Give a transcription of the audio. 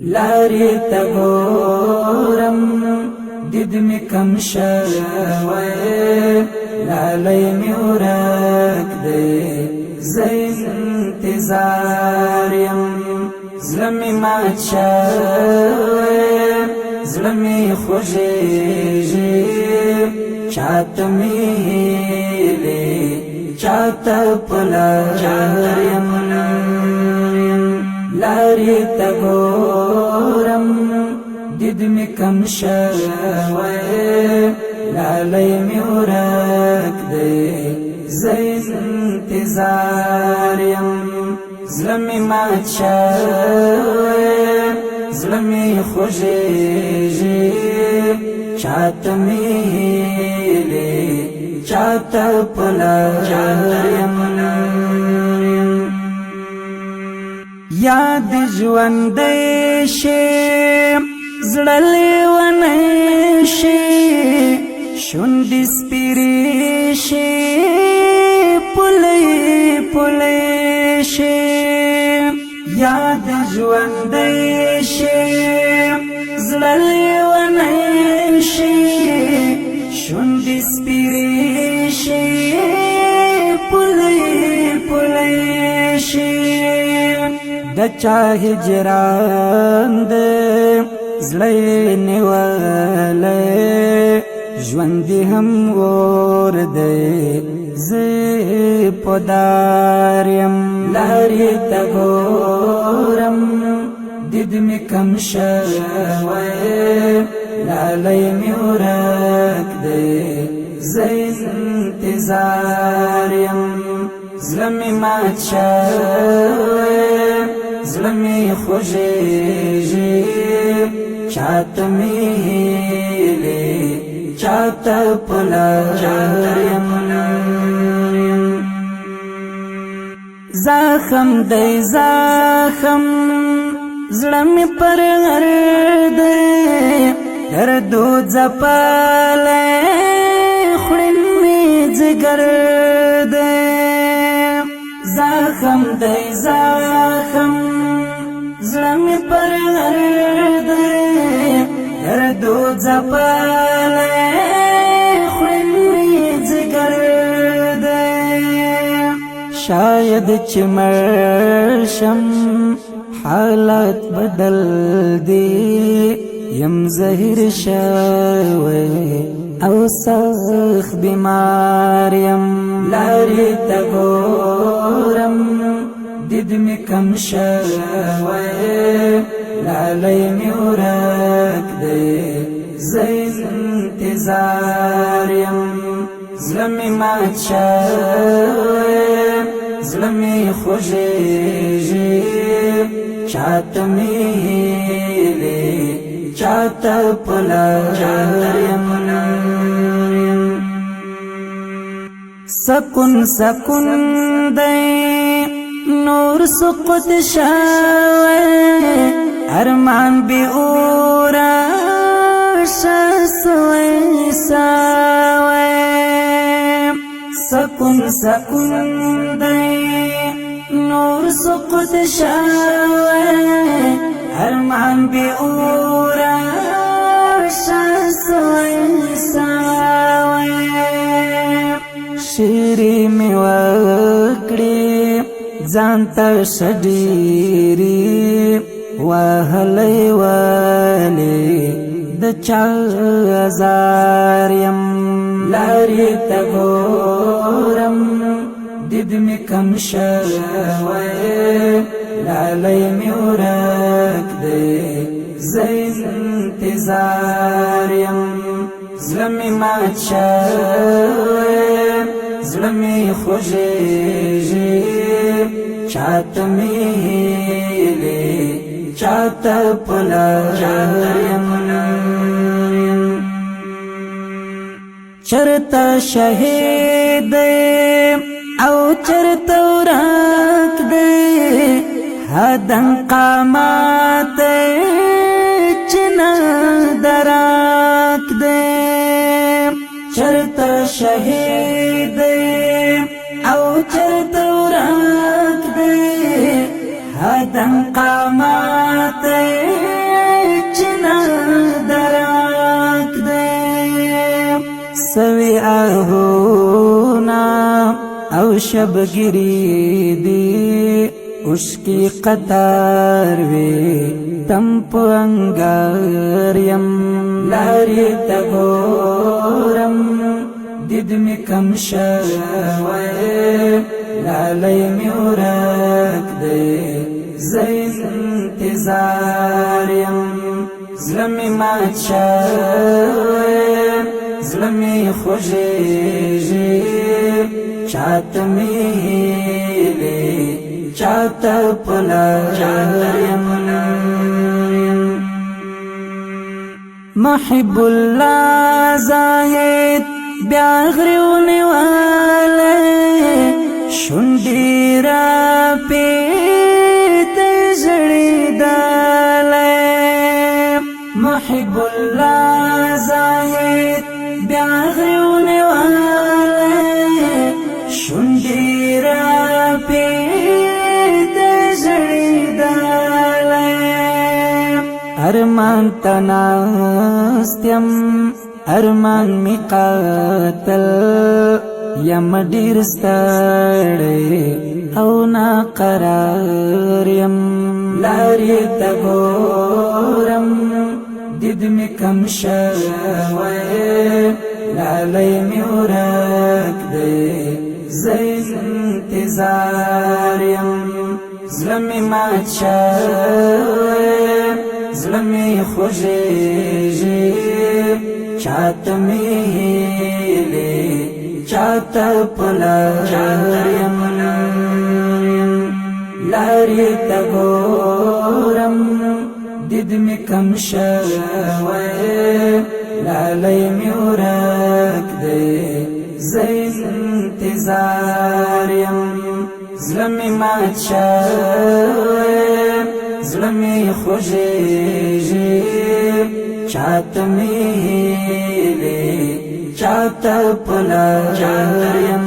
لارې ته ګورم دید می کم شوی لالی می ورک دی زه انتظار یم زړه می مات شوی زړه می خوږیږي چاته می هیلې چاته په لار یم لارې ته ګورم دید می کم شوی لالی می ورک دی زه انتظار یم زړه می مات شوی زړه می خوږیږي چاته می هیلې چاته په لار یم یاد ژوندی شي زړه لیونی شي شونډې سپیرې شي پلی پلی شي یاد ژوندی شي زړه لیونی شي شونډې سپیرې شي پلی پلی شي د چا هجران دې زړه نیولی ژوند هم اور دی زه په دار یم لارې ته ګورم دید می کم شوی لالی می ورک دی زه انتظار یم زړه می مات شوی زړه می خوږیږي چاته می هیلې چاته په لار یم زخم دی زخم زړه می پر غر دی دردو ځپلی خوړین می ځګر دی زخم دی زخم زړه می پر غر دی دردو ځپلی خوړین می ځګر دی شاید چې مړ شم حالات بدل دی یم زهیر شوی او سخت بیمار یم لارې ته ګورم دید می کم شوی لالی می ورک دی زه انتظار یم زړه می مات شوی زړه می خوږیږي چاته می هیلې چاته په لار یم سکون سکون دی نور سقط شوی ارمان بی اورا شسوی سوی سکون سکون دی نور سقط شوی ارمان بی اورا شسوی سوی شیری می وکړي ځانته شډيري وهلې والي د چا زار یم لارې ته ګورم دید می کم شوی لالی می ورک دی زه انتظار یم زړه می مات شوی زړه می خوږیږي چاته می هیلې چاته په لار یم چرته شهید او چرته ورک دی هدن قامات چنا دراک دی چرته شهید او چرته ورک دی هدن قامات شبگیری دی اس کی قطار وی تم پنگاریم لاری تگورم دید می کم شوی لالی می ورک دی زین انتظاریم زلمی مات شوی زلمی خوشیجی چات میلی چات پلاریم محب اللہ زاید بیاغریونی والے شنڈی را پیت زڑی دالے محب اللہ زاید بیاغریونی والے شنڈی را پیت زڑی دالے ارمان تناستیم ارمان می قاتل یم ډیر ستړی او ناقرار یم لارې ته ګورم دید می کم شوی لالی می ورک دی زین انتظار یم زلمی مات شوی زلمی خوشیجی چات میلی چات پلاریم لاری تگورم دید می کم شوی لالی می ورک دی زین انتظاریم زلمی مات شوی زلمی خوشیجی چات میلی چات پلاریم